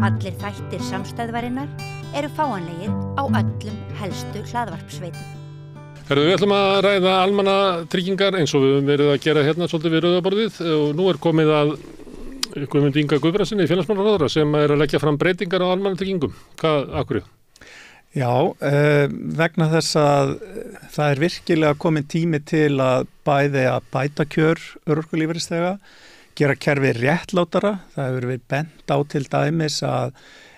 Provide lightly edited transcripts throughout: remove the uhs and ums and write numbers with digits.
Allir þættir samstæðvarinnar eru fáanlegir á öllum helstu hlaðvarpsveitum. Við ætlum að ræða almannatryggingar eins og við höfum verið að gera hérna svolítið við rauðaborðið og nú komið að Guðmund Inga Guðbrandssyni, félagsmálaráðherra, sem að leggja fram breytingar á almannatryggingum. Af hverju? Já, vegna þess að það virkilega komin tími til að bæta kjör örorkulífeyrisþega, gera kerfið réttlátara. Það hefur verið bent á til dæmis að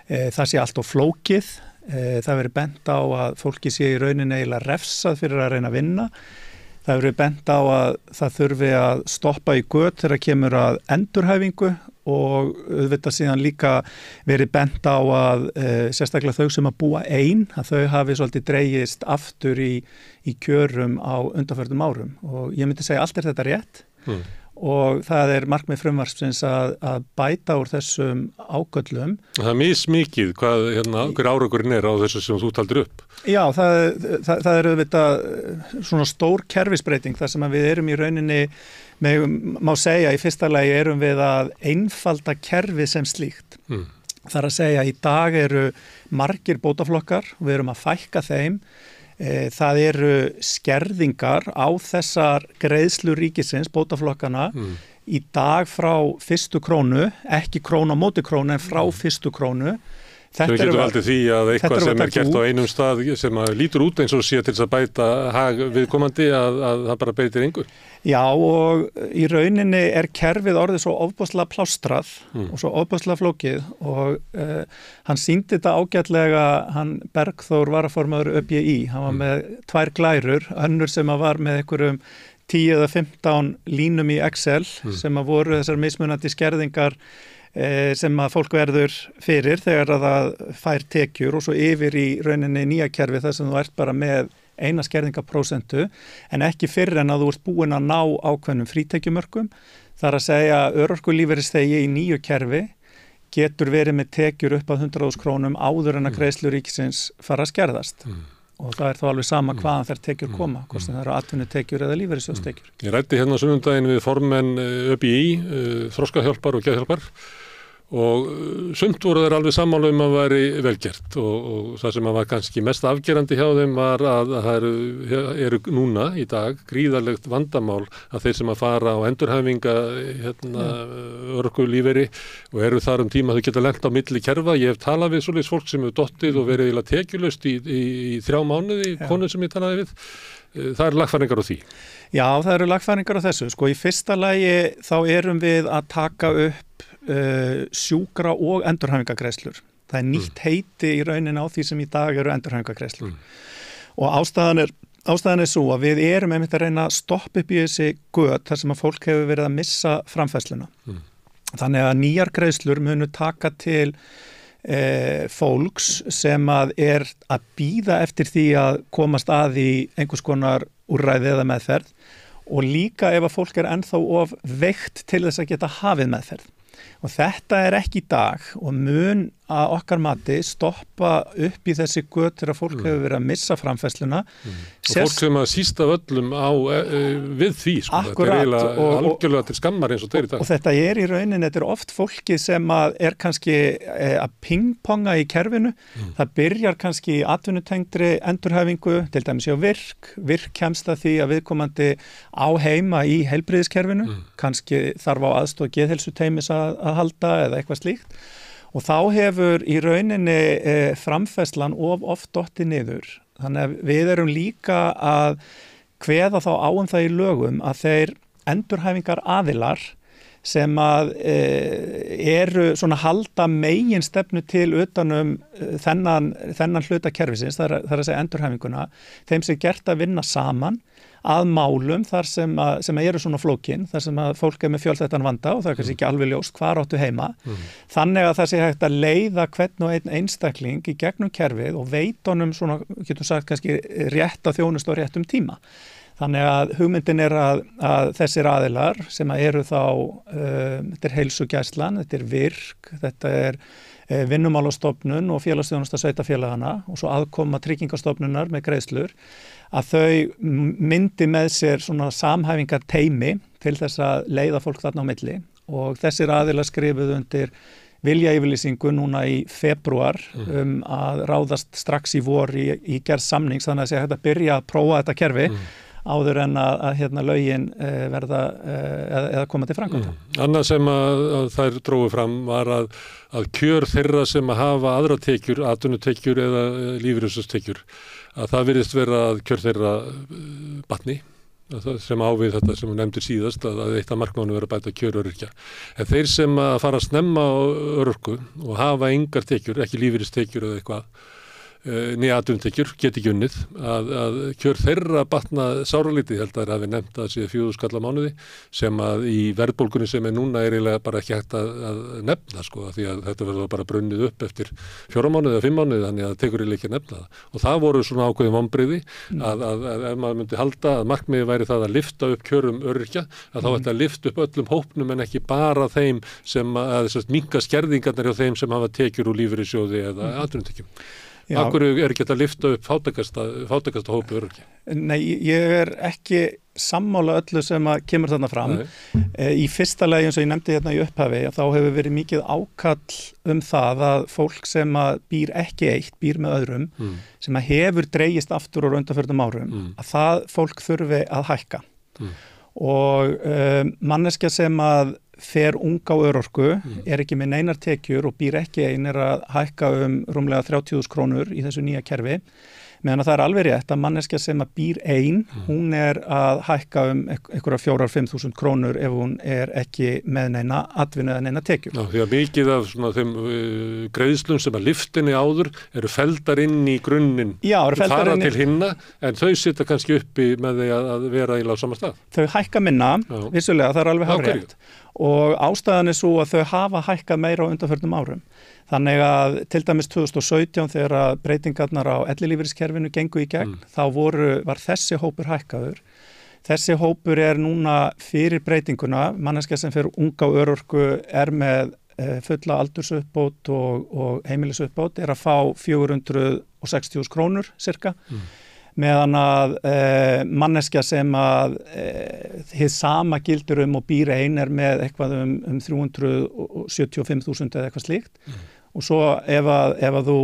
það sé allt of flókið. Það hefur verið bent á að fólki sé í rauninni eiginlega refsað fyrir að reyna að vinna. Það hefur verið bent á að það þurfi að stoppa í göt þegar kemur að endurhæfingu og auðvitað síðan líka verið bent á að sérstaklega þau sem að búa ein, að þau hafi svolítið dregist aftur í kjörum á undanförnum árum. Og ég myndi segja allt þetta rétt. Og það markmið frumvarpsins að bæta úr þessum ágöllum. Það mismikið hver árangurinn á þessu sem þú taldir upp. Já, það auðvitað svona stór kerfisbreyting þar sem að við erum í rauninni, má segja í fyrsta lagi erum við að einfalda kerfið sem slíkt. Það að segja í dag eru margir bótaflokkar og við erum að fækka þeim. Það eru skerðingar á þessar greiðslur ríkisins, bótaflokkana, í dag frá fyrstu krónu, ekki krónu á móti krónu en frá fyrstu krónu. Þau getur haldið því að eitthvað sem gert á einum stað sem lítur út eins og sé til þess að bæta hag viðkomandi að það bara breytir engu. Já, og í rauninni kerfið orðið svo ofboðslega plástrað og svo ofboðslega flókið og hann sýndi þetta ágætlega, hann Bergþór varaformaður ÖBÍ, hann var með 2 glærur, önnur sem var með einhverjum 10 eða 15 línum í Excel sem voru þessar mismunandi skerðingar sem að fólk verður fyrir þegar að það fær tekjur og svo yfir í rauninni nýja kerfi þar sem þú ert bara með eina skerðingaprósentu en ekki fyrr en að þú ert búin að ná ákveðnum frítekjumörkum. Það að segja örorkulífeyrisþegi í nýju kerfi getur verið með tekjur upp að 100.000 krónum áður en að greiðslur ríkisins fara að skerðast. Og það þá alveg sama hvaðan þær tekjur koma, hvort sem það eru atvinnutekjur eða lífeyrissjóðstekjur. Ég ræddi hérna sunnudaginn við formenn ÖBÍ, Þroskahjálpar og Geðhjálpar og sumt voru þeir alveg sammála að væri velgert og það sem var kannski mest afgerandi hjá þeim var að það eru núna í dag gríðarlegt vandamál að þeir sem að fara á endurhæfinga örorkulífeyri og eru þar tíma þau geta lent á milli kerfa. Ég hef talað við svoleiðis fólk sem hefur dottið og verið tekjulaust í 3 mánuði, konur sem ég talaði við. Það eru lagfæringar á því. Já, það eru lagfæringar á þessu. Í fyrsta lagi þá erum við að taka upp sjúkra og endurhæfingagreiðslur. Það nýtt heiti í rauninni á því sem í dag eru endurhæfingagreiðslur. Og ástæðan svo að við erum einmitt að reyna að stoppa upp í þessi göt þar sem að fólk hefur verið að missa framfærsluna. Þannig að nýjar greiðslur munu taka til fólks sem að bíða eftir því að komast að í einhvers konar úrræði eða meðferð og líka ef að fólk ennþá of veikt til þess að geta hafið meðferð. Og þetta ekki í dag og mun að okkar mati stoppa upp í þessi göt þegar fólk hefur verið að missa framfærsluna. Og fólk sem að síst af öllum við því. Akkurat. Þetta algjörlega til skammar eins og þeir í dag. Og þetta í rauninni, þetta oft fólki sem að kannski að pingponga í kerfinu. Það byrjar kannski í atvinnutengdri endurhæfingu, til dæmis hjá virk kemst að því að viðkomandi á heima í heilbrigðiskerfinu. Kannski þarf á aðstoð geðheilsuteymis að halda eða eitthvað slíkt. Og þá hefur í rauninni framfærslan oft dottið niður. Þannig að við erum líka að kveða þá á það í lögum að þeir endurhæfingar aðilar sem að eru svona halda meginstefnu til utanum þennan hluta kerfisins, það að segja endurhæfinguna, þeim sem gert að vinna saman að málum þar sem eru svona flókin, þar sem að fólk með fjölþættan vanda og það kannski ekki alveg ljóst hvar áttu heima. Þannig að það sé hægt að leiða hvern og einn einstakling í gegnum kerfið og veitunum svona, getum sagt kannski rétt að þjónustu á réttum tíma. Þannig að hugmyndin að þessir aðilar sem eru þá, þetta heilsugæslan, þetta virk, þetta Vinnumálastofnun og félagsþjónusta sveitarfélagana og svo aðkoma tryggingastofnunar með greiðslur, að þau myndi með sér svona samhæfingarteymi til þess að leiða fólk þarna á milli og þessir aðilar skrifuðu undir viljayfirlýsingu núna í febrúar að ráðast strax í vor í gerð samnings, þannig að sé hægt að byrja að prófa þetta kerfi áður en að lögin verða eða koma til framkvæmda. Annað sem að þær drógu fram var að kjör þeirra sem að hafa aðra tekjur, atvinnutekjur eða lífeyrissjóðstekjur, að það virðist vera að kjör þeirra batni, sem ávið þetta sem við nefndir síðast að eitt af markmánu verið að bæta kjör öryrkja. En þeir sem að fara að snemma á örorku og hafa engar tekjur, ekki lífeyristekjur eða eitthvað, nýja atvinnutekjur, get ekki unnið, að kjör þeirra batna sáralítið, held að hafi nefnt að séu 4.000 kall á mánuði, sem að í verðbólgunni sem núna eiginlega bara ekki hægt að nefna, sko, því að þetta verður bara brunnið upp eftir 4 mánuði eða 5 mánuði, þannig að það tekur eiginlega ekki að nefna það. Og það voru svona ákveðin vonbrigði að ef maður myndi halda að markmiði væri það að lyfta upp kjörum öryrkja, að þá ætti að lyfta upp öllum hópnum en ekki bara þeim sem að minnka skerðingarnar hjá þeim sem hafa tekjur úr lífeyrissjóði eða atvinnutekjum. Akkur ekki að lyfta upp fátækasta hópi öryrkja? Nei, ég ekki sammála öllu sem að kemur þarna fram. Í fyrsta lagi eins og ég nefndi hérna í upphafi, þá hefur verið mikið ákall það að fólk sem að býr ekki eitt, býr með öðrum, sem að hefur dregist aftur úr undanförnum árum, að það fólk þurfi að hækka. Og manneskja sem að fer unga á örorku, ekki með neinar tekjur og býr ekki ein að hækka rúmlega 30.000 krónur í þessu nýja kerfi, meðan að það alveg rétt að manneskja sem að býr ein, hún að hækka einhverja 4.000-5.000 krónur ef hún ekki með neina atvinnu eða neina tekjur. Já, því að mikið af svona þeim greiðslum sem að lyftinni áður eru feldar inn í grunninn, fara til hinna, en þau sitja kannski uppi með því að vera í sama stað. Þau hækka minna, vissulega, það alveg hárrétt. Og ástæðan svo að þau hafa hækkað meira á undanförnum árum. Þannig að til dæmis 2017 þegar breytingarnar á ellilífeyriskerfinu gengu í gegn, þá var þessi hópur hækkaður. Þessi hópur núna fyrir breytinguna, manneskja sem fyrir unga og örorku með fulla aldursuppbót og heimilisuppbót að fá 460.000 krónur cirka. Meðan að manneskja sem að hið sama gildur og býr ein með eitthvað 375.000 eða eitthvað slíkt. Og svo ef þú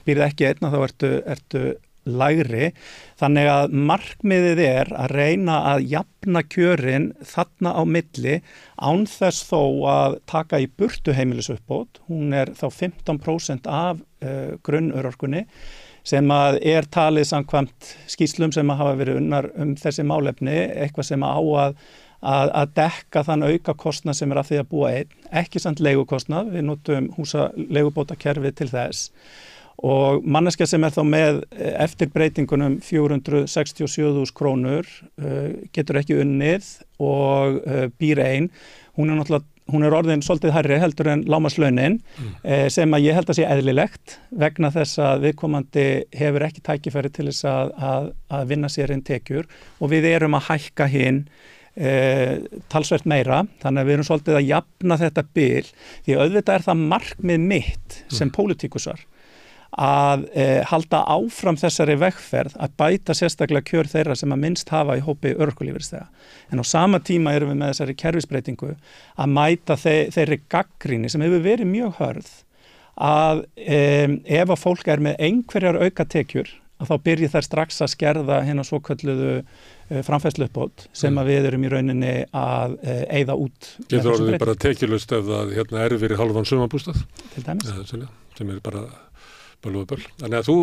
býrð ekki einna þá ertu lægri. Þannig að markmiðið að reyna að jafna kjörin þarna á milli án þess þó að taka í burtu heimilisuppbót. Hún þá 15% af grunnörorkunni, sem að talið samkvæmt skýrslum sem að hafa verið unnar þessi málefni, eitthvað sem á að dekka þann aukakostnað sem af því að búa einn, ekki samt leigukostnað, við notum húsaleigubótakerfi til þess. Og manneskja sem þá með eftir breytingunum 467.000 krónur getur ekki unnið og býr ein, hún orðin svolítið hærri heldur en lágmarkslaunin, sem að ég held að sé eðlilegt vegna þess að viðkomandi hefur ekki tækifæri til þess að vinna sér inn tekjur og við erum að hækka hinn talsvert meira, þannig að við erum svolítið að jafna þetta bil, því auðvitað það markmið mitt sem pólitíkusar að halda áfram þessari vegferð að bæta sérstaklega kjör þeirra sem að minnst hafa í hópi örorkulífeyrisþega. En á sama tíma erum við með þessari kerfisbreytingu að mæta þeirri gagnrýni sem hefur verið mjög hörð að ef að fólk með einhverjar aukatekjur að þá byrji þær strax að skerða hérna svokölluðu framfærsluuppbót sem að við erum í rauninni að eyða út. Getur orðið bara tekjulaust ef það fyrir hálfan sumarbústað? Til dæmis. Sem bara böl. Þannig að þú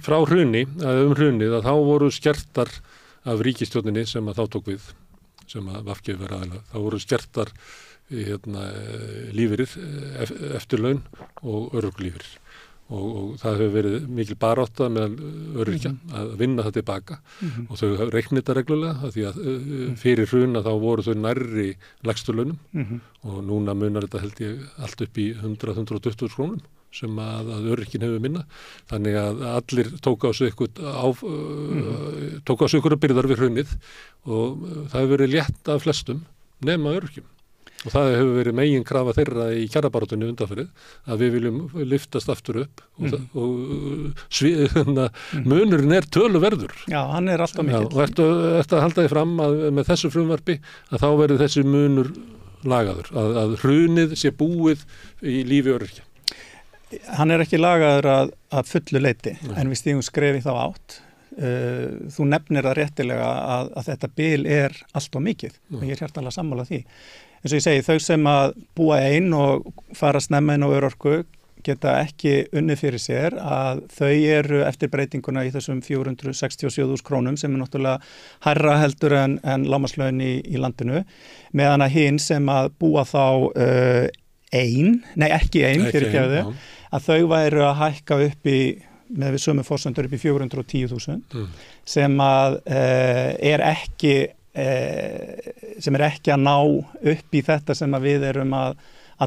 frá hrunið að þá voru skertar af ríkisstjórninni sem að þá tók við, sem að VG var aðeins, þá voru skertar lífeyrir, eftirlaun og örorkulífeyrir. Og það hefur verið mikil barátta meðal öryrkja að vinna það tilbaka og þau reikna þetta reglulega því að fyrir hruna þá voru þau nærri lægstu launum og núna munar þetta held ég allt upp í 100-120 krónum sem að öryrkin hefur minna, þannig að allir tók á sig ykkur byrðar við hrunið og það hefur verið létt af flestum nema öryrkjum. Og það hefur verið megin krafa þeirra í kjarabaráttunni undanfarið að við viljum lyftast aftur upp og munurinn töluverður. Já, hann alltaf mikill. Og eftir að halda því fram að með þessu frumvarpi að þá verður þessi munur lagaður, að hrunið sé búið í lífi öryrkja? Hann ekki lagaður að fullu leyti, en við stígum skref í þá átt. Þú nefnir það réttilega að þetta bil allt of mikið og ég hjartanlega sammála því. Eins og ég segi, þau sem að búa ein og fara snemma inn á örorku geta ekki unnið fyrir sér að þau eru eftir breytinguna í þessum 467.000 krónum sem náttúrulega hærra heldur en lágmarkslaun í landinu, meðan að hinn sem að búa þá ekki ein fyrirgefðu, að þau væru að hækka upp í með við sömu forsendur upp í 410.000 sem að sem ekki að ná upp í þetta sem að við erum að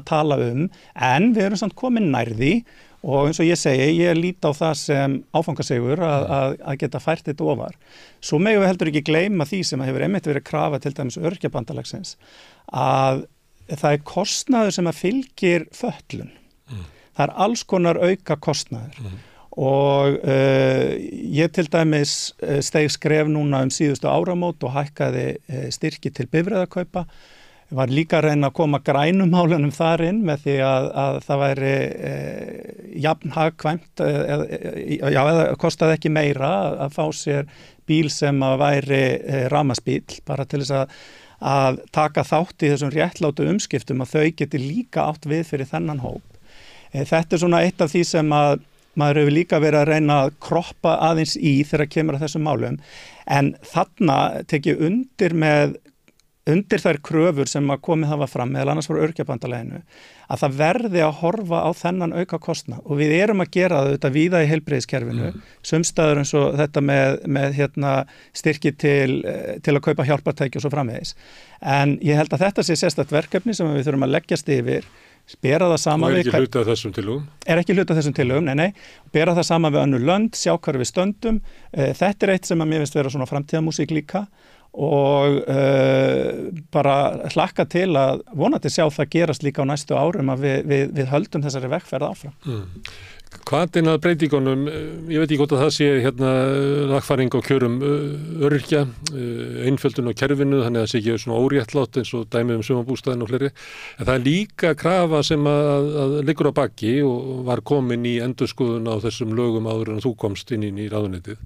tala en við erum samt komin nærði og eins og ég segi, ég lít á það sem áfangasigur að geta fært þetta ofar. Svo megum við heldur ekki gleyma því sem hefur einmitt verið krafa til dæmis Öryrkjabandalagsins að það kostnaður sem að fylgir fötlun. Það alls konar auka kostnaður og ég til dæmis steig skref núna síðustu áramót og hækkaði styrki til bifreiðakaupa. Var líka að reyna að koma grænumálunum þar inn með því að það væri jafn hagkvæmt eða kostaði ekki meira að fá sér bíl sem að væri rafmagnsbíl bara til þess að taka þátt í þessum réttlátu umskiptum að þau geti líka átt við fyrir þennan hóp. Þetta svona eitt af því sem að maður hefur líka verið að reyna að kroppa aðeins í þegar kemur að þessum málum en þarna tek ég undir þær kröfur sem að komið hafa fram meðal annars frá Öryrkjabandalaginu að það verði að horfa á þennan auka kostnað og við erum að gera þetta víða í heilbrigðiskerfinu, sumstaður eins og þetta með styrki til að kaupa hjálpartæki og svo framvegis. En ég held að þetta sé sérstakt verkefni sem við þurfum að leggjast yfir, bera það saman við... ekki hluti af þessum tillögum? Ekki hluti af þessum tillögum, nei. Bera það saman við önnur lönd, sjá hvar við stöndum. Þetta eitt sem að mér finnst vera svona framtíðamúsík líka og bara hlakka til að vonandi sjá það gerast líka á næstu árum að við höldum þessari vegferð áfram. Hvatinn að breytingunum, ég veit ekki hvort að það sé lagfæring á kjörum öryrkja, einföldun á kerfinu, þannig að það sé ekki svona óréttlátt eins og dæmið sumarbústaðinn og fleiri. En það er líka krafa sem að liggur á baki og var komin í endurskoðun á þessum lögum áður en þú komst inn í ráðuneytið,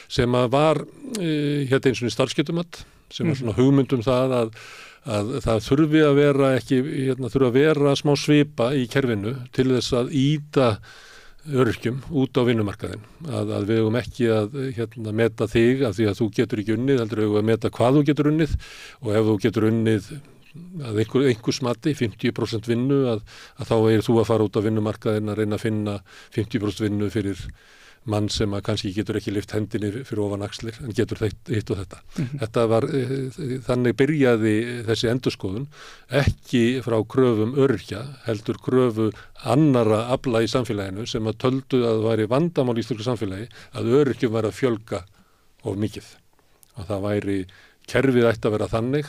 sem að var eins og í starfsgetumat, sem var svona hugmyndum það að það þurfi að vera þurfi að vera smá svipa í kerfinu til þess að ýta öryrkjum út á vinnumarkaðinn, að við eigum ekki að meta þig af því að þú getur ekki unnið, heldur við eigum að meta hvað þú getur unnið og ef þú getur unnið að einhvers mati 50% vinnu að þá þú að fara út á vinnumarkaðinn að reyna að finna 50% vinnu fyrir mann sem að kannski getur ekki lyft hendinni fyrir ofan axlir en getur hitt og þetta. Þetta var, þannig byrjaði þessi endurskoðun ekki frá kröfum öryrkja, heldur kröfu annara afla í samfélaginu sem að töldu að það væri vandamál í íslensku samfélagi að öryrkjum væri að fjölga of mikið. Að það væri, kerfið ætti að vera þannig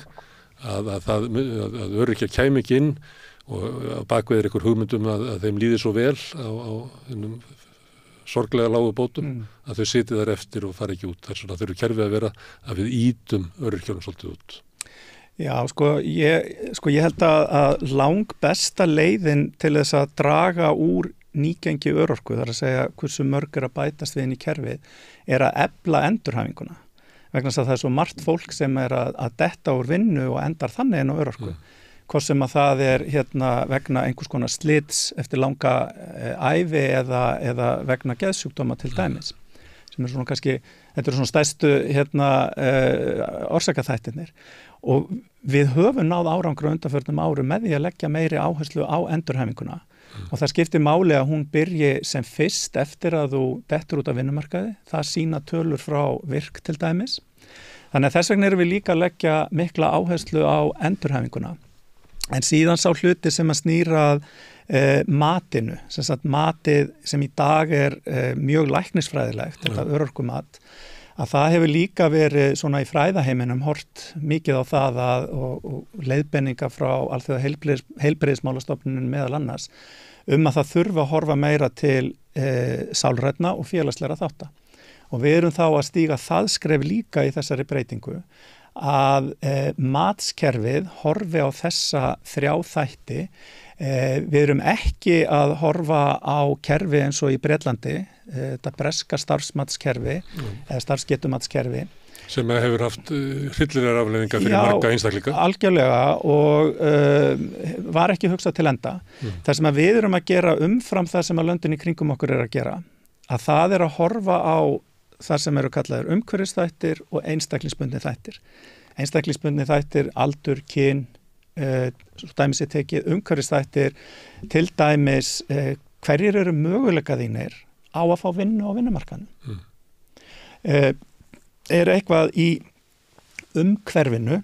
að öryrkja kæmi ekki inn og bakvið er einhver hugmyndum að þeim líði svo vel á sorglega lágu bótum að þau sitja þar eftir og fara ekki út. Þess vegna þurfi kerfið að vera að við ýtum öryrkjunum svolítið út. Já, ég held að langbesta leiðin til þess að draga úr nýgengi örorku, þar að segja hversu mörg að bætast við inn í kerfið, er að efla endurhæfinguna. Vegna þess að það er svo margt fólk sem er að detta úr vinnu og endar þannig inn á örorku. Hvort sem að það er vegna einhvers konar slits eftir langa ævi eða vegna geðsjúkdóma til dæmis. Sem er svona kannski, þetta eru svona stærstu orsakaþættirnir. Og við höfum náð árangri á undanförnum árum með því að leggja meiri áherslu á endurhæfinguna. Og það skiptir máli að hún byrji sem fyrst eftir að þú dettur út af vinnumarkaði. Það sýna tölur frá virk til dæmis. Þannig að þess vegna erum við líka að leggja mikla áherslu á endurhæfinguna. En síðan sá hluti sem að snýra matinu, sem sagt matið sem í dag er mjög læknisfræðilegt, þetta örorkumat, að það hefur líka verið svona í fræðaheiminum hort mikið á það og leiðbeininga frá alþjóða heilbrigðismálastofnunin meðal annars að það þurfa að horfa meira til sálrænna og félagslegra þátta. Og við erum þá að stíga það skref líka í þessari breytingu að matskerfið horfi á þessa 3 þætti. Við erum ekki að horfa á kerfi eins og í Bretlandi, þetta breska starfsmatskerfi eða starfsgetumatskerfi. Sem hefur haft hryllilegar afleiðingar fyrir marga einstaklinga. Já, algjörlega og var ekki hugsað til enda. Það sem að við erum að gera umfram það sem að löndin í kringum okkur að gera, að það að horfa á það sem eru kallaðir umhverfisþættir og einstaklingsbundnir þættir. Einstaklingsbundnir þættir, aldur, kyn, dæmis ég tekið umhverfisþættir, til dæmis hverjir eru möguleika þínir á að fá vinnu á vinnumarkaðnum. Eitthvað í umhverfinu,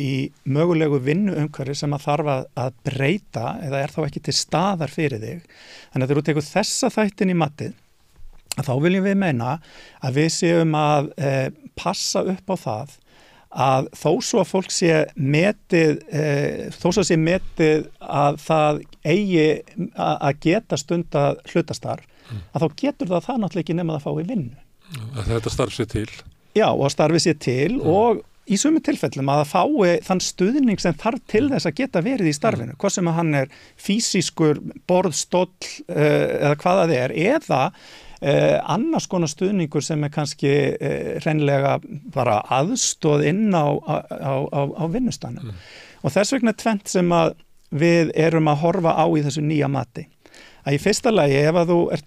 í mögulegu vinnuumhverfi sem að þarf að breyta eða þá ekki til staðar fyrir þig. Þannig að þegar þú tekur þessa þættin í matið, þá viljum við meina að við séum að passa upp á það að þó svo að fólk sé metið, að það eigi að geta stundað hlutastarf, að þá getur það náttúrulega ekki nema að fá í vinnu. Að þetta starf sér til. Já, og að starfi sér til og í sumum tilfellum að það fái þann stuðning sem þarf til þess að geta verið í starfinu, hvað sem að hann er fýsískur, borðstóll eða hvað það er, eða annars konar stuðningur sem er kannski hreinlega bara aðstoð inn á vinnustanum. Og þess vegna tvennt sem að við erum að horfa á í þessu nýja mati. Að í fyrsta lagi, ef að þú ert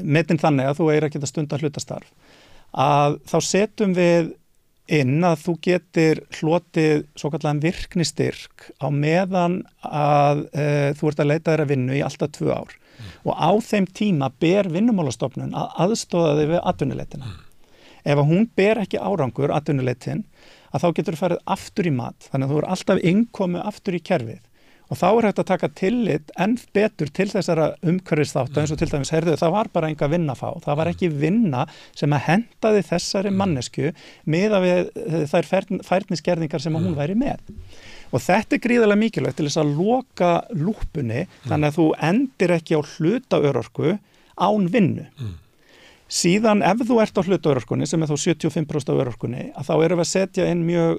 metin þannig að þú að geta stunda hlutastarf, að þá setjum við inn að þú getur hlotið svokallaðan virknistyrk á meðan að þú ert að leita þér að vinnu í alltaf 2 ár. Og á þeim tíma ber Vinnumálastofnun að aðstoða þig við atvinnuleitina. Ef að hún ber ekki árangur atvinnuleitin, að þá getur þú farið aftur í mat, þannig að þú er alltaf innkomu aftur í kerfið. Og þá er hægt að taka tillit enn betur til þessara umhverfisþátta eins og til dæmis, heyrðu, það var bara enga vinna að fá. Það var ekki vinna sem að hendaði þessari mannesku miðað við þær færnisgerðingar sem að hún væri með. Og þetta er gríðarlega mikilvægt til þess að loka lúppunni, þannig að þú endir ekki á hlutaörorku án vinnu. Síðan ef þú ert á hlutaörorkunni, sem er þá 75% af örorkunni, að þá erum við að setja inn mjög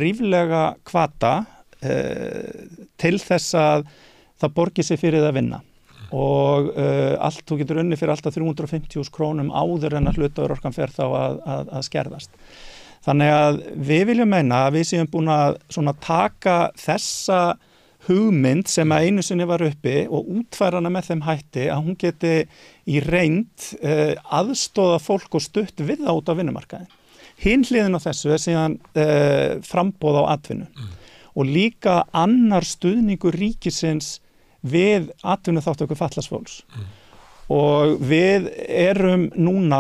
ríflega hvata til þess að það borgi sig fyrir það að vinna. Og þú getur unni fyrir alltaf 350.000 krónum áður en að hlutaörorkan fer þá að skerðast. Þannig að við viljum meina að við séum búin að svona taka þessa hugmynd sem að einu sinni var uppi og útfæra hana með þeim hætti að hún geti í reynd aðstoða fólk og stutt við það út á vinnumarkaði. Hin hliðin á þessu er síðan framboð á atvinnu og líka annar stuðningur ríkisins við atvinnuþátttöku fatlaðs fólks. Og við erum núna,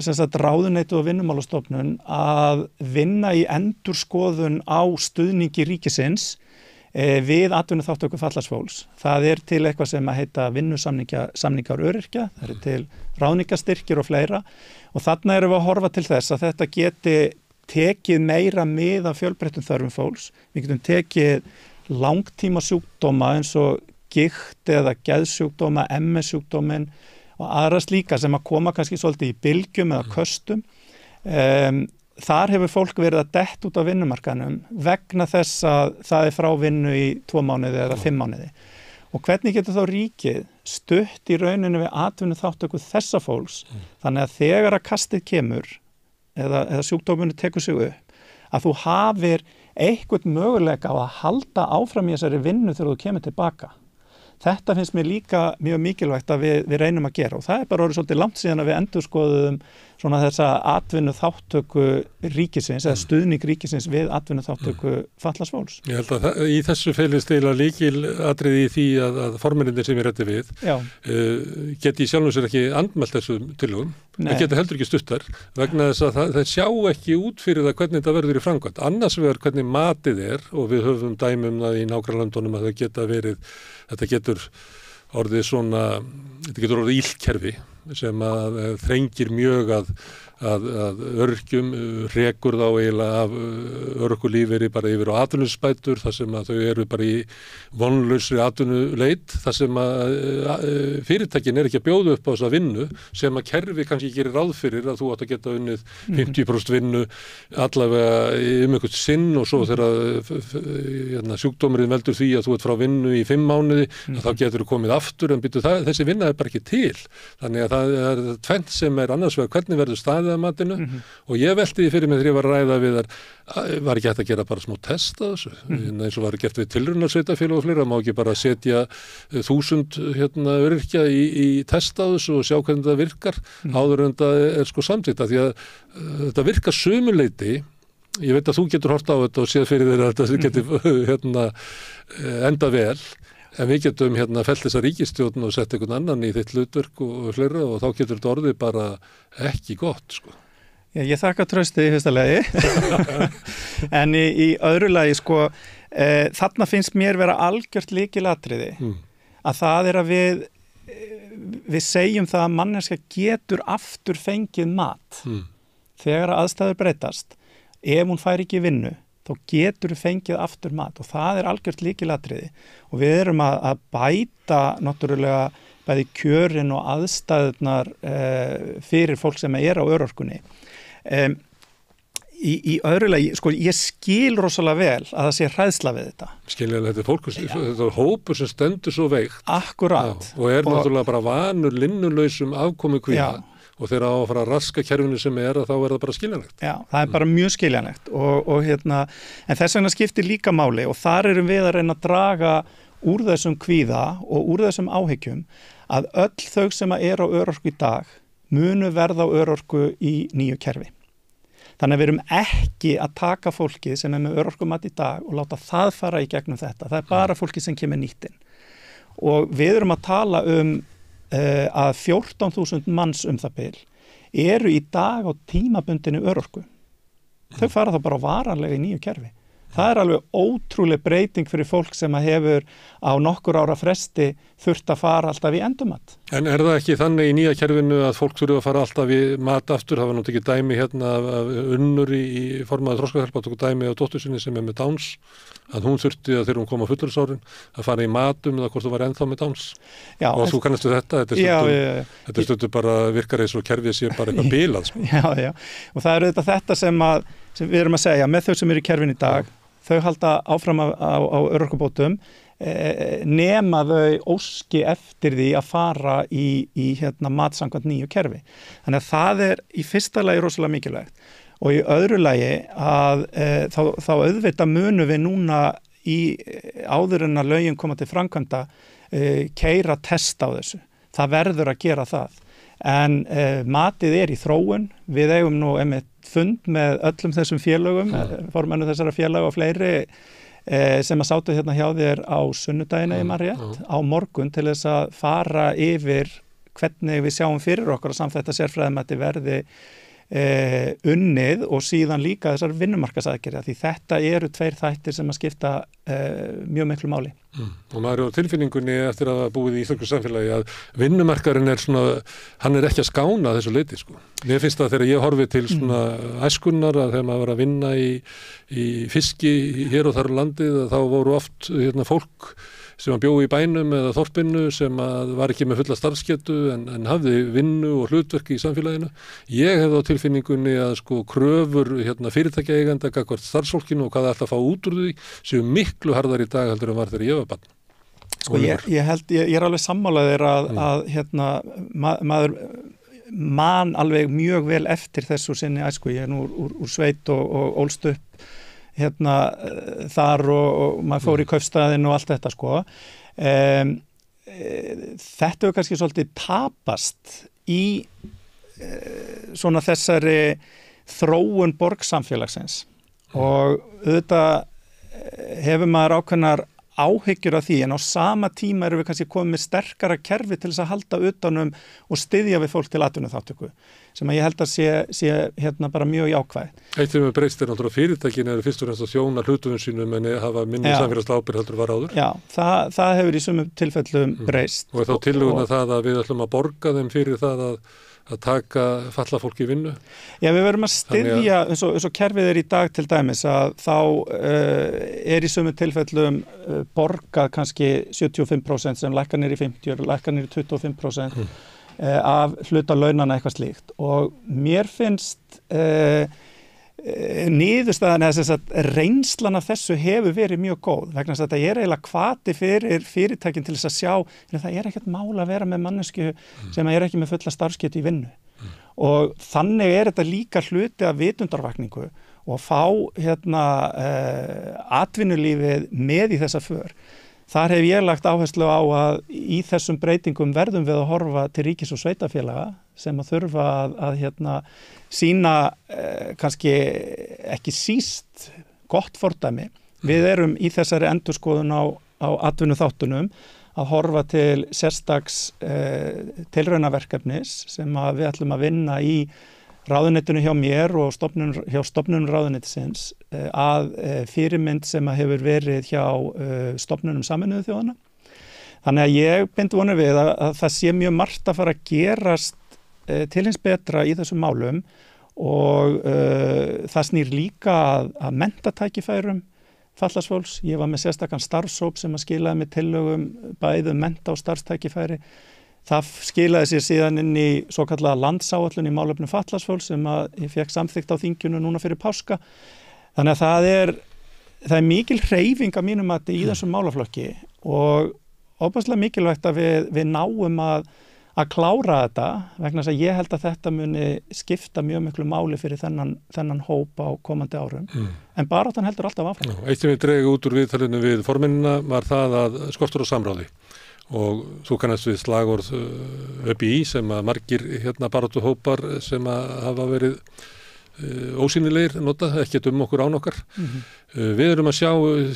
ráðuneytið og Vinnumálastofnun, að vinna í endurskoðun á stuðningi ríkisins við atvinnuþátttöku fatlaðs fólks. Það er til eitthvað sem að heita vinnusamningar öryrkja, það er til ráðningarstyrkir og fleira. Og þarna erum við að horfa til þess að þetta geti tekið meira mið af fjölbreyttum þörfum fólks. Við getum tekið langtíma sjúkdóma eins og gikt eða geðsjúkdóma, MS-sjúkdómin og aðra slíka sem að koma kannski svolítið í bylgjum eða köstum. Þar hefur fólk verið að detta út á vinnumarkaðnum vegna þess að það er frá vinnu í 2 mánuði eða 5 mánuði. Og hvernig getur þá ríkið stutt í rauninu við atvinnuþátttöku þessa fólks, þannig að þegar að kastið kemur eða sjúkdóminu tekur sig upp, að þú hafir eitthvað möguleika á að halda áfram í þessari vinnu þegar þú kemur tilbaka. Þetta finnst mér líka mjög mikilvægt að við reynum að gera og það er bara orðið svolítið langt síðan að við endurskoðum svona þessa atvinnuþátttöku ríkisins eða stuðning ríkisins við atvinnuþátttöku fatlaðs fólks. Ég held að í þessu felist eiginlega lykilatriði í því að formennirnir sem ég ræddi við geti í sjálfum sér ekki andmælt þessum tillögum. Það geta heldur ekki stuttar vegna þess að það sjá ekki út fyrir það hvernig þetta verður í framkvæmd. Annars vegar hvernig matið er og við höfum dæmum það í nágrannalöndunum að þetta getur orðið illkerfi sem að þrengir mjög að öryrkjum, rekur þá eiginlega af örorkulífeyri bara yfir á atvinnuleysisbætur þar sem að þau eru bara í vonlausri atvinnuleit þar sem að fyrirtækin ekki að bjóða upp á þessa vinnu sem að kerfi kannski gerir ráð fyrir að þú átt að geta unnið 50% vinnu allavega einhvern sinn og svo þegar sjúkdómurinn veldur því að þú ert frá vinnu í 5 mánuði þá getur þú komið aftur en þessi vinna bara ekki til þannig að það er tvennt sem annars vegar hvernig verður staðið að matinu og ég velti því fyrir mig þegar ég var að ræða við þar var ekki hægt að gera bara smá test á þessu eins og var gert við tilraunasveitarfélög og fleira, má ekki bara setja 1000 öryrkja í test á þessu og sjá hvernig það virkar áður en það er sko samþykkt því að þetta virkar sömuleyti. Ég veit að þú getur hort á þetta og séð fyrir þér að þetta getur enda vel en við getum fellt þessa ríkisstjórn og sett einhvern annan í þitt hlutverk og fleira og þá getur þetta orðið bara ekki gott sko. Já, ég þakka trausti í fyrsta lagi en í öðru lagi sko þarna finnst mér vera algjört lykilatriði að það er að við segjum það að manneskja getur aftur fengið mat þegar aðstæður breytast ef hún fær ekki vinnu þá getur við fengið aftur mat og það er algjört lykilatriði og við erum að bæta náttúrulega bæði kjörin og aðstæðurnar fyrir fólk sem er á örorkunni. Í öðru lagi, sko, ég skil rosalega vel að það sé hræðsla við þetta. Skilja, þetta er fólk, þetta er hópur sem stendur svo veikt. Akkurat. Og náttúrulega bara vanur linnulausum afkomu kvíða. Og þegar á að fara að raska kerfinu sem að þá er það bara skiljanlegt. Já, það er bara mjög skiljanlegt og en þess vegna skiptir líka máli og þar erum við að reyna að draga úr þessum kvíða og úr þessum áhyggjum að öll þau sem er á örorku í dag munu verða á örorku í nýju kerfi. Þannig að við erum ekki að taka fólkið sem með örorkumat í dag og láta það fara í gegnum þetta. Það er bara fólkið sem kemur nýtt inn. Og við erum að tala að 14.000 manns það bil eru í dag á tímabundinu örorku. Þau fara þá bara varanlega í nýju kerfi. Það er alveg ótrúleg breyting fyrir fólk sem hefur á nokkur ára fresti þurft að fara alltaf í endurmat. En er það ekki þannig í nýja kerfinu að fólk þurfa að fara alltaf í mat aftur? Það var náttúrulega ekki dæmi af Unnur í formaði þroskahjálpar, tók dæmi á dóttur sinni sem með Downs, að hún þurfti að þegar hún kom á fullorðinsárin að fara í matum eða hvort þú var ennþá með Downs. Já, og þú kannastu þetta er stundum bara virkar eins og kerfið sé bara eitthvað bilað. Sko. Já, og það er þetta sem við erum að segja með þau sem eru í kerfinu í dag. Þau halda áfram á örorkubótum nema þau óski eftir því að fara í mat samkvæmt nýju kerfi. Þannig að það er í fyrsta lagi rosalega mikilvægt og í öðru lagi að þá auðvitað munum við núna áður en að lögin koma til framkvæmda keyra test á þessu. Það verður að gera það. En matið er í þróun, við eigum nú fund með öllum þessum félögum, formennu þessara félaga og fleiri sem að sátu hérna hjá þér á sunnudaginn ef maður rétt, á morgun til þess að fara yfir hvernig við sjáum fyrir okkur að samþætta sérfræðimati verði unnið og síðan líka þessar vinnumarkaðsaðgerðir því þetta eru 2 þættir sem að skipta mjög miklu máli. Og maður er á tilfinningunni eftir að hafa búið í íslensku samfélagi að vinnumarkaðurinn hann er ekki að skána þessu leyti sko. Mér finnst það þegar ég horfi til svona æskunnar að þegar maður var að vinna í fiski hér og þar á landið að þá voru oft fólk sem að bjóði í bænum eða þorpinu sem að var ekki með fulla starfsgetu en hafði vinnu og hlutverki í samfélaginu. Ég hefði á tilfinningunni að sko kröfur fyrirtækjaeigenda gagnvart starfsfólkinu og hvað það ætla að fá út úr því séu miklu harðar í dag heldur en var þegar ég var barn. Sko ég er alveg sammálaður að maður man alveg mjög vel eftir þessu sinni æsku. Ég er nú úr sveit og ólst upp þar og maður fór í kaupstaðinn og allt þetta sko. Þetta hefur kannski svolítið tapast í svona þessari þróun borgsamfélagsins og auðvitað hefur maður ákveðnar áhyggjur af því en á sama tíma erum við kannski komið með sterkara kerfi til þess að halda utanum og styðja við fólk til atvinnuþátttöku sem að ég held að sé hérna bara mjög jákvæð. Eitt sem við breyst náttúrulega fyrirtækin eru fyrst og fremst að þjóna hlutum sínum en hafa minni samfélagslega ábyrgð heldur var áður. Já, það hefur í sumum tilfellum breyst. Og þá tillöguna það að við ætlum að borga þeim fyrir það að taka falla fólki í vinnu? Já, við verum að styðja, eins og kerfið í dag til dæmis, að þá í sumum tilfellum borgað kannski 75% sem lækkar niður í 50%, lækkar niður í 25% af hluta launana eitthvað slíkt. Og mér finnst niðurstaðan eða þess að reynslan af þessu hefur verið mjög góð vegna þess að þetta eiginlega hvati fyrir fyrirtækin til þess að sjá en það ekkert mál að vera með mannesku sem ekki með fulla starfsgetu í vinnu og þannig þetta líka hluti af vitundarvakningu og fá atvinnulífið með í þessa för. Þar hef ég lagt áherslu á að í þessum breytingum verðum við að horfa til ríkis- og sveitafélaga sem að þurfa að sýna kannski ekki síst gott fordæmi. Við erum í þessari endurskoðun á atvinnuþáttunum að horfa til sérstaks tilraunaverkefnis sem að við ætlum að vinna í ráðuneytinu hjá mér og hjá stofnunum ráðuneytisins að fyrirmynd sem að hefur verið hjá stofnunum Sameinuðu þjóðanna. Þannig að ég bind vonir við að það sé mjög margt að fara að gerast til hins betra í þessum málum og það snýr líka að menntatækifærum fatlaðs fólks. Ég var með sérstakann starfshóp sem að skilaði með tillögum bæði mennta- og starfstækifæri. Það skilaði sér síðan inn í svo kallaða landsáætlun í málefnum fatlaðs fólks sem að ég fekk samþykkt á þinginu núna fyrir páska. Þannig að það er mikil hreyfing að mínum mati í þessum málaflokki og óbærslega mikilvægt að við náum að klára þetta vegna þess að ég held að þetta muni skipta mjög miklu máli fyrir þennan hóp á komandi árum. En baráttan heldur alltaf áfram. Eitt sem við dregu út úr viðtalinu við formennina var það að skortur á samráði og þú kannast við slagorð ÖBÍ sem að margir baráttuhópar sem að hafa verið ósýnilegir nota, ekkert okkur án okkar. Við erum að sjá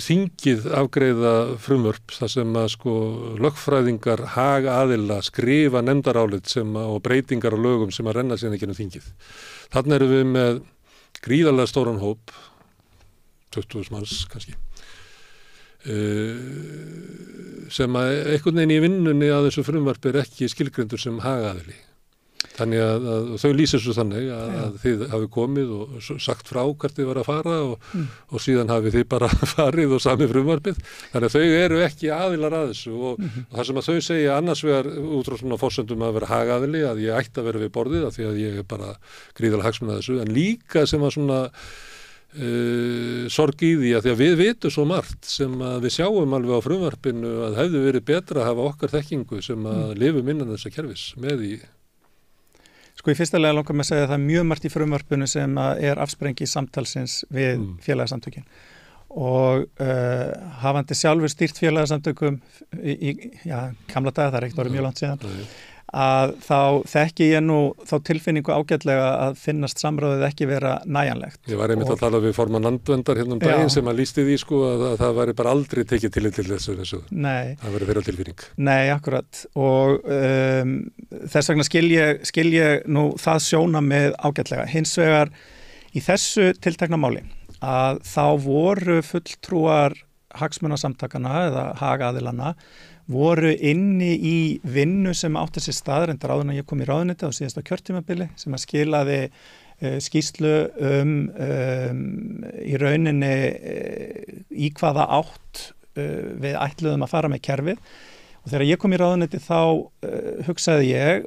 þingið afgreiða frumvörp þar sem að lögfræðingar hagaðila skrifa nefndarálit og breytingar á lögum sem að renna síðan ekki þingið. Þarna erum við með gríðarlega stóran hóp, 20.000 manns kannski, sem að einhvern veginn í vinnunni að þessu frumvarpi ekki skilgreindur sem hagaðili. Þannig að þau lýsir svo þannig að þið hafi komið og sagt frá hvert þið var að fara og síðan hafi þið bara farið og samið frumvarpið. Þannig að þau eru ekki aðilar að þessu og það sem að þau segja annars vegar út frá svona forsendum að vera hagaðili að ég ætti að vera við borðið af því að ég bara gríðarlega hagsmuna þessu en líka sem að svona sorg í því að því að við vitum svo margt sem að við sjáum alveg á frumvarpinu að hefði verið betra að hafa okkar þekkingu sem að lifum innan þessa kerfis með í. Í fyrsta lega langar mig að segja að það er mjög margt í frumvarpinu sem er afsprengi samtalsins við félagasamtökin og hafandi sjálfur stýrt félagasamtökum í gamla daga, það er ekkert orðið mjög langt síðan, að þá þekki ég nú þá tilfinningu ágætlega að finnast samráðið ekki vera nægjanlegt. Ég var einmitt að tala við formann Landverndar daginn sem að lýsti því að það væri bara aldrei tekið tillit til þessu. Nei. Það væri þeirra tilfinning. Nei, akkurat. Og þess vegna skil ég nú það sjónarmið ágætlega. Hins vegar í þessu tiltekna máli að þá voru fulltrúar hagsmunasamtakana eða hagaðilanna voru inni í vinnu sem átti sér stað reyndar áður en ég kom í ráðuneyti á síðasta kjörtímabili sem að skilaði skýrslu í rauninni í hvaða átt við ætluðum að fara með kerfið og þegar ég kom í ráðuneyti þá hugsaði ég,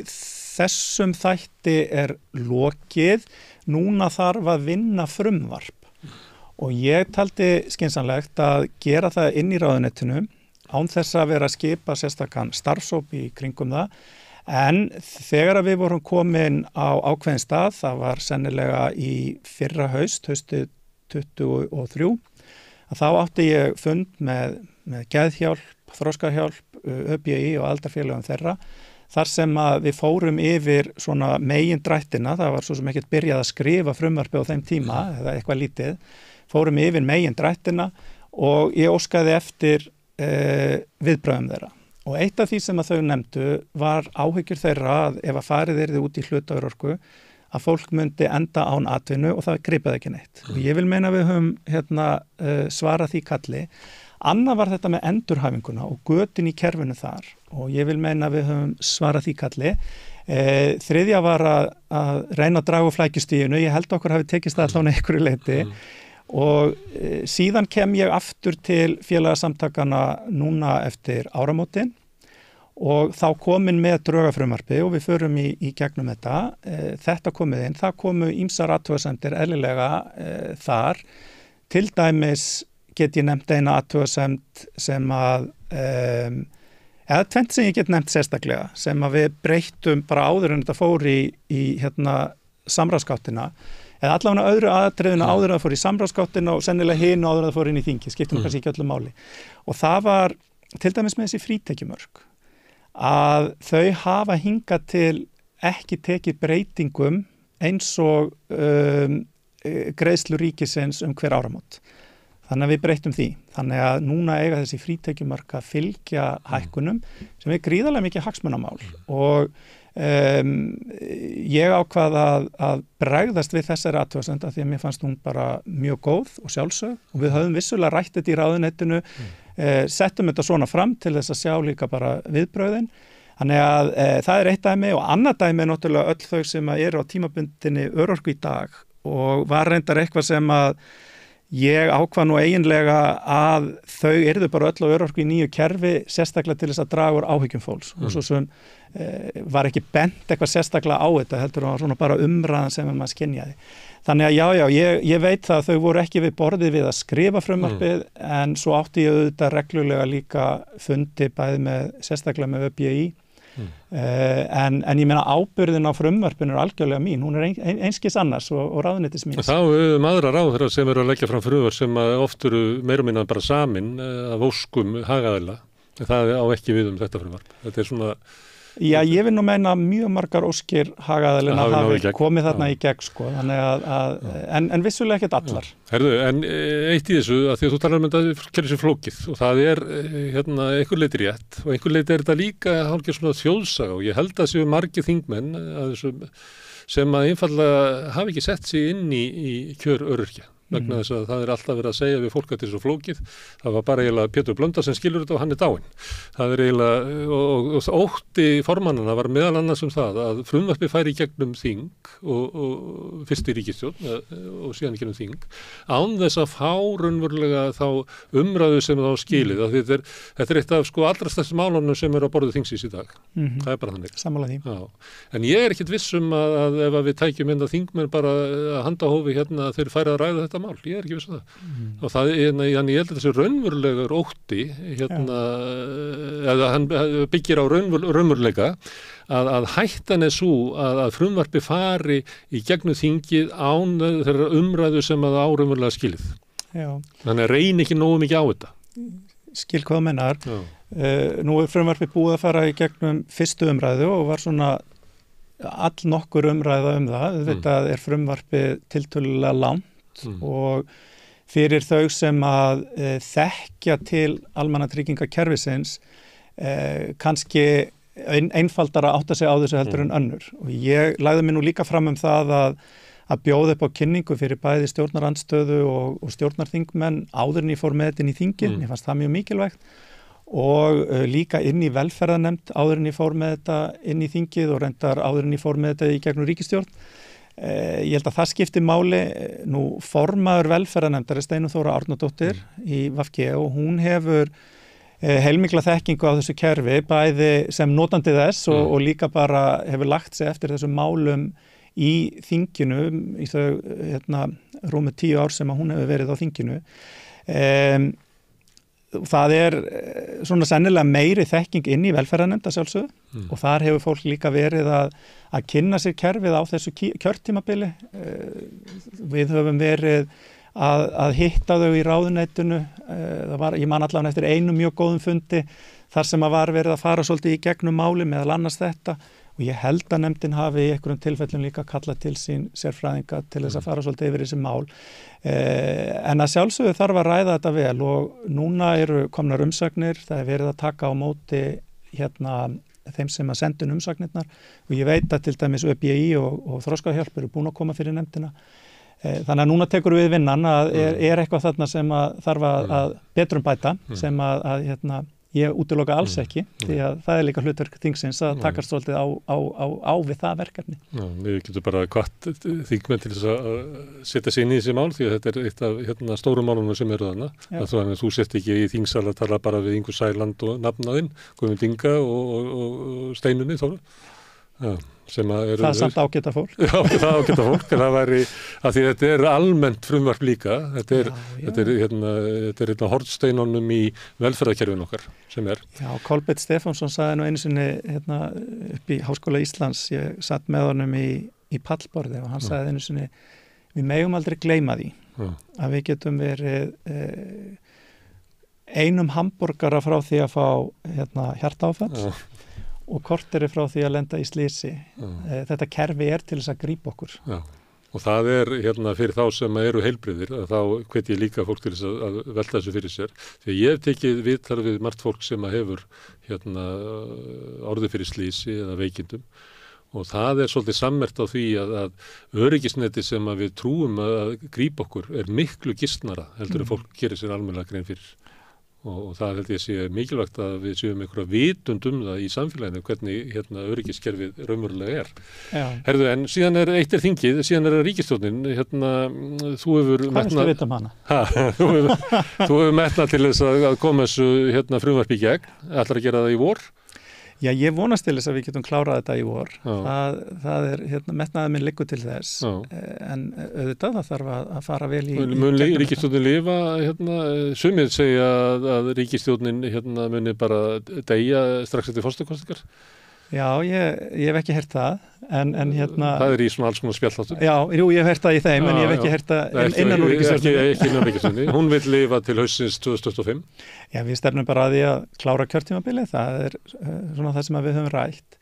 þessum þætti er lokið, núna þarf að vinna frumvarp og ég taldi skynsamlegt að gera það inn í ráðuneytinu án þess að vera að skipa sérstakann starfshóp í kringum það. En þegar við vorum komin á ákveðin stað, það var sennilega í fyrra haustið 23, að þá átti ég fund með geðhjálp, þroskahjálp, ÖBÍ og aldarfélögum þeirra, þar sem að við fórum yfir svona megindrættina, það var svo sem ekkert byrjað að skrifa frumvarpi á þeim tíma, eða eitthvað lítið, fórum yfir megindrættina og ég óskaði eftir viðbröðum þeirra. Og eitt af því sem að þau nefndu var áhyggjur þeirra að ef að farið yrði út í hlutaörorku að fólk myndi enda án atvinnu og það gripaði ekki neitt. Og ég vil meina við höfum svarað því kalli. Annað var þetta með endurhæfinguna og götin í kerfinu þar og ég vil meina við höfum svarað því kalli. Þriðja var að reyna að draga úr flækjustiginu. Ég held okkur hafi tekist það allan einhverju leyti og síðan kem ég aftur til félagasamtakana núna eftir áramótin og þá komin með drögafrumvarpi og við förum í gegnum þetta. Þetta komið inn, það komu ýmsar athugasemdir eðlilega þar. Til dæmis get ég nefnt eina athugasemd sem að, eða tvennt sem ég get nefnt sérstaklega, sem að við breyttum bara áður en þetta fór í samráðsgáttina, eða allavega öðru atriðinu áður en það fór í samráðsgáttina og sennilega hinu áður en það fór inn í þingi, skiptum kannski ekki öllu máli. Og það var til dæmis með þessi frítekjumörk, að þau hafa hingað til ekki tekið breytingum eins og greiðslu ríkisins hver áramót. Þannig að við breyttum því. Þannig að núna eiga þessi frítekjumörk að fylgja hækkunum sem er gríðarlega mikið hagsmunamál og ég ákvað að bregðast við þessari athugasemd af því að mér fannst hún bara mjög góð og sjálfsögð og við höfum vissulega rætt þetta í ráðuneytinu, settum þetta svona fram til þess að sjá líka bara viðbrögðin. Þannig að það er eitt dæmi og annað dæmi er náttúrulega öll þau sem eru á tímabundinni örorku í dag og var reyndar eitthvað sem að ég ákvað nú eiginlega að þau yrðu bara öll á örorku í nýju kerfi sérstaklega til þess að draga úr áhyggjum fólks og svo sem var ekki bent eitthvað sérstaklega á þetta heldur það svona bara umræðan sem maður skynjaði. Þannig að ég veit það að þau voru ekki við borðið við að skrifa frumvarpið en svo átti ég auðvitað reglulega líka fundi bæði með sérstaklega með ÖBÍ en ég meina ábyrðin á frumvarpinu er algjörlega mín, hún er einskis annars og ráðuneytis mín. Þá aðra ráðherrar sem eru að leggja fram frumvarp sem oft eru meira og minna bara samin af óskum hagaðila, það á ekki við þetta frumvarp. Þetta er svona Já, ég vil nú meina mjög margar óskir hagaðalina hafi komið þarna í gegn sko, þannig en vissulega ekkert allar. Herðu, en eitt í þessu að því að þú talar þetta kerfið sér flókið og það er einhver leyti rétt og einhver leyti er þetta líka hálfgerð svona þjóðsaga og ég held að séu margir þingmenn sem að einfallega hafi ekki sett sig inn í kjör öryrkja. Vegna þess að það er alltaf verið að segja við fólk að þetta er svo flókið. Það var bara eiginlega Pétur Blöndal sem skilur þetta og hann er dáinn. Það er eiginlega, og ótti formannana var meðal annars það að frumvarpið færi í gegnum þing og fyrst í ríkisstjórn og síðan í gegnum þing án þess að fá raunverulega þá umræðu sem þá skilið. Þetta er eitt af allra stærstu málunum sem eru á borðu þingsins í dag. Það er bara þannig. Sammála því. Já. En ég er ekkert viss að ef við tækjum inn að þingmenn bara að handahófi þeir færi að ræða þetta mál, ég er ekki viss það og það ég held að þessi raunverulegur ótti eða hann byggir á raunveruleika að hættan er svo að frumvarpi fari í gegnum þingið án þeirra umræðu sem að áraunverulega skilið. Já. Þannig að reyni ekki nógu mikið á þetta. Skil hvað mennar. Nú er frumvarpi búið að fara í gegnum fyrstu umræðu og var svona allnokkur umræða það. Þetta er frumvarpi tiltölulega langt og fyrir þau sem að þekkja til almannatryggingakerfisins kannski einfaldara átta sig á þessu heldur en önnur og ég lagði mig nú líka fram það að bjóða upp á kynningu fyrir bæði stjórnarandstöðu og stjórnarþingmenn áður en ég fór með þetta inn í þingið, mér fannst það mjög mikilvægt og líka inn í velferðarnefnd áður en ég fór með þetta inn í þingið og reyndar áður en ég fór með þetta í gegnum ríkisstjórn. Ég held að það skipti máli, nú formaður velferðarnefndar er Steinunn Þóra Árnadóttir í VG og hún hefur heilmikla þekkingu á þessu kerfi, bæði sem notandi þess og líka bara hefur lagt sig eftir þessum málum í þinginu, í þau rúmu 10 ár sem að hún hefur verið á þinginu. Það er svona sennilega meiri þekking inn í velferðarnefnd að sjálfsögðu og þar hefur fólk líka verið að kynna sér kerfið á þessu kjörtímabili. Við höfum verið að hitta þau í ráðuneytinu. Ég man allavega eftir einu mjög góðum fundi þar sem að var verið að fara svolítið í gegnum máli meðal annars þetta og ég held að nefndin hafi í einhverjum tilfellum líka kallað til sín sérfræðinga til þess að fara svolítið yfir þessi mál. En að sjálfsögðu þarf að ræða þetta vel og núna eru komnar umsagnir, það er verið að taka á móti þeim sem að senda umsagnirnar og ég veit að til dæmis ÖBÍ og Þroskahjálp eru búin að koma fyrir nefndina. Þannig að núna tekur við vinnan að er eitthvað þarna sem að þarf að betrumbæta sem að ég útiloka alls ekki því að það er líka hlutverk þingsins að takast svolítið á við það verkefni. Já, við getum bara hvatt þingmenn til þess að setja sig inn í þessi mál því að þetta er eitt af stóru málunum sem eru þarna. Þannig að þú sett ekki í þingsal að tala bara við Ingu Sæland og nafnaðinn, Guðmund Inga og Steinunni Þóru. Já, það er samt ágæta fólk. Já, það er ágæta fólk, en það væri að því þetta er almennt frumvarp líka, þetta er hornsteinunum í velferðarkerfinu okkar sem er. Já, Kolbeinn Stefánsson sagði nú einu sinni upp í Háskóla Íslands, ég satt með honum í pallborði og hann sagði einu sinni, við megum aldrei gleyma því að við getum verið einum hamborgara frá því að fá hjartaáfall og korteri frá því að lenda í slysi. Þetta kerfi er til þess að grípa okkur. Já. Og það er fyrir þá sem eru heilbrigðir að þá hvet ég líka fólk til þess að velta þessu fyrir sér. Því ég hef tekið viðtal við margt fólk sem að hefur orðið fyrir slysi eða veikindum og það er svolítið sammert á því að öryggisneti sem að við trúum að grípa okkur er miklu gistnara heldur að fólk gerir sér almennilega grein fyrir. Og það held ég sé mikilvægt að við séum einhverja vitund það í samfélaginu hvernig öryggiskerfið raunverulega er. Já. Herðu, en síðan er eitt þingið, síðan er ríkisstjórnin, þú hefur metnað... Hvað er vita hana? Þú hefur metnað til þess að koma þessu frumvarpi í gegn, ætlar að gera það í vor? Já, ég vonast til þess að við getum klárað þetta í vor. Það er, metnaðið minn liggur til þess. En auðvitað það þarf að fara vel í... Mun ríkisstjórnin lifa, sumir segja að ríkisstjórnin muni bara deyja strax eftir forsetakosningar? Já, ég hef ekki heyrt það, en Það er í svona alls konar spjalláttum. Já, ég hef heyrt það í þeim, en ég hef ekki heyrt það innan úr ríkisstjórninni. Ekki innan ríkisstjórninni. Hún vill lifa til haustsins 2025. Já, við stefnum bara að því að klára kjörtímabilið, það er svona það sem við höfum rætt.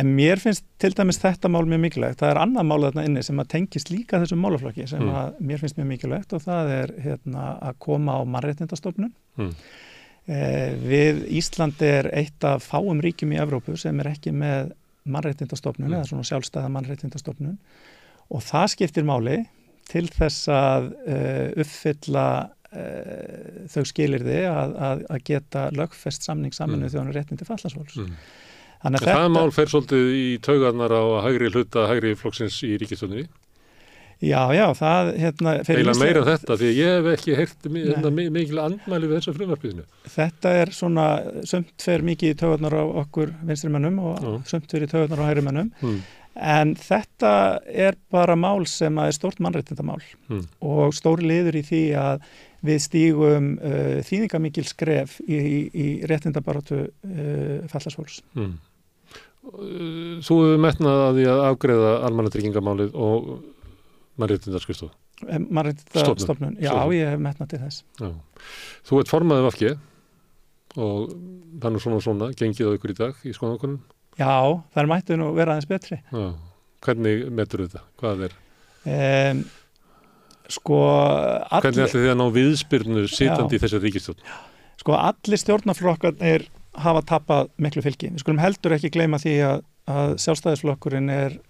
En mér finnst til dæmis þetta mál mjög mikilvægt. Það er annað mál þarna inni sem að tengist líka þessum málaflokki sem að mér finnst mjög mikilvægt og það er að koma á mannréttindastofnun. Við Ísland er eitt af fáum ríkjum í Evrópu sem er ekki með mannréttindastofnun eða svona sjálfstæða mannréttindastofnun og það skiptir máli til þess að uppfylla þau skilyrði að geta lögfest samning Sameinuðu þjóðanna um réttindi fatlaðs fólks. Það mál fer svolítið í taugarnar á hægri hluta hægri flokksins í ríkisstjórninni. Já, það Eila meira þetta, því ég hef ekki heyrt mikil andmæli við þessu frumvarpinu. Þetta er svona, sumt fer mikið í taugarnar á okkur vinstrimönnum og sumt fer í taugarnar á hægrimönnum. En þetta er bara mál sem er stórt mannréttindamál og stór liður í því að við stígum þýðingamikil skref í réttindabaráttu fatlaðs fólks. Þú hefur metnað að því að afgreiða almannatryggingamálið og mannréttindaskrifstofu. Mannréttindastofnun, já, ég hef metnað til þess. Já. Þú ert formaður VG og þannig svona gengið á ykkur í dag í skoðanakönnun. Já, það mættu nú vera aðeins betri. Já. Hvernig metur þetta? Hvað er? Hvernig ætli þið að ná viðspyrnu sitjandi í þessari ríkisstjórn? Allir stjórnarflokkarnir hafa tapað miklu fylgi. Við skulum heldur ekki gleyma því að sjálfstæðisflokkurinn er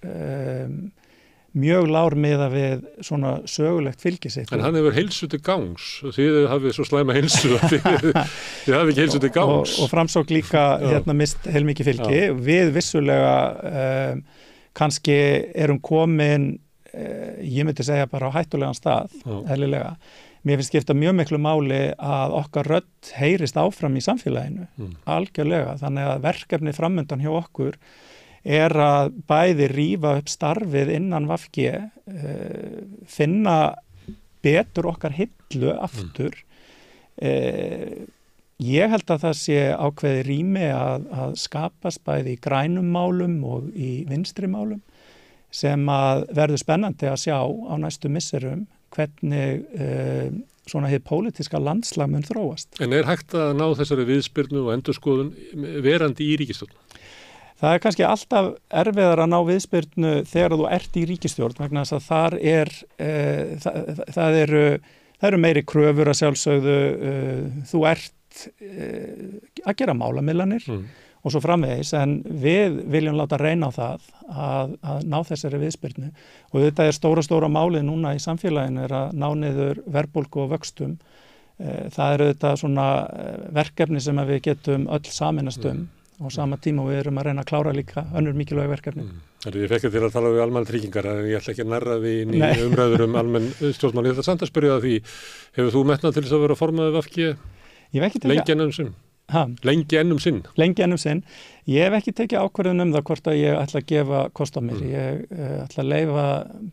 mjög lár miða við svona sögulegt fylgi sitt. En hann hefur heilsu til gangs. Þið hafið svo slæma heilsu að þið hafið ekki heilsu til gangs. Og Framsókn líka mist heilmikið fylgi. Já. Við vissulega kannski erum komin, ég myndi segja bara á hættulegan stað, eðlilega. Mér finnst skipta mjög miklu máli að okkar rödd heyrist áfram í samfélaginu, algjörlega. Þannig að verkefni framundan hjá okkur er að bæði rífa upp starfið innan VG, finna betur okkar hillu aftur. Ég held að það sé ákveði rými að skapast bæði í grænum málum og í vinstri málum sem að verður spennandi að sjá á næstu misserum hvernig svona hið pólitíska landslag mun þróast. En er hægt að ná þessari viðspyrnu og endurskoðun verandi í ríkisstjórn? Það kannski alltaf erfiðar að ná viðspyrnu þegar þú ert í ríkisstjórn vegna þess að þar það eru meiri kröfur að sjálfsögðu, þú ert að gera málamiðlanir og svo framvegis, en við viljum láta reyna á það að ná þessari viðspyrnu og þetta er stóra málið núna í samfélaginu er að ná niður verðbólgu og vöxtum. Það eru þetta svona verkefni sem við getum öll saminast og sama tíma við erum að reyna að klára líka önnur mikilvæg verkefni. Ég fekk til að tala við almannatryggingar en ég ætla ekki að nærra því inn í umræður almenn stjórnmál. Ég ætla samt að spyrja því, hefur þú metnað til þess að vera formaður VG lengi ennum sinn? Lengi ennum sinn. Ég hef ekki tekið ákvörðun það hvort að ég ætla að gefa kost á mér. Ég ætla að leyfa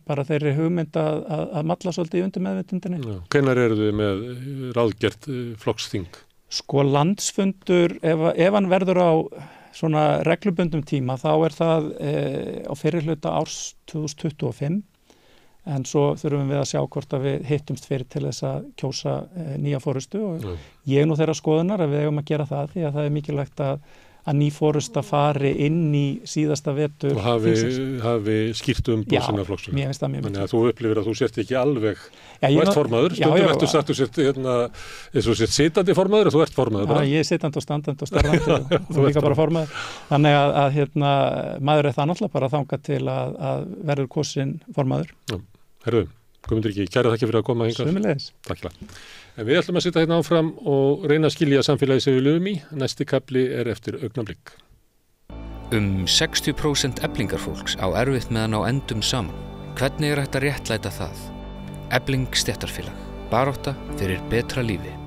bara þeirri hugmynd að malla svolítið í undir meðvitundinni. Hvenær eru þið með ráðgert flokksþing? Sko landsfundur, ef hann verður á svona reglubundum tíma, þá er það á fyrri hluta árs 2025, en svo þurfum við að sjá hvort að við hittumst fyrir til þess að kjósa nýja forystu og ég nú þeirra skoðunar að við eigum að gera það því að það er mikilvægt að ný forysta fari inn í síðasta vetur. Og hafi skýrt umboð sinna flokksins. Já, mér finnst það mjög mikilvægt. Þannig að þú upplifir að þú sért ekki alveg, þú ert formaður, stundum eftir sagt þú sért eins og sért sitandi formaður og þú ert formaður bara. Já, ég er sitandi og standandi og starfandi og líka bara formaður. Þannig að maður er það náttúrulega bara þangað til að verður kosin formaður. Herðu, Guðmundur Ingi, kæra þakki fyrir að koma hingað. Sömuleiðis. Takk fyrir. En við ætlum að sitja hérna áfram og reyna að skilja samfélagið sem við lifum í. Næsti kafli er eftir augnablik. 60% eflingarfólks á erfitt með að ná endum saman. Hvernig er hægt að réttlæta það? Efling stéttarfélag. Barátta fyrir betra lífi.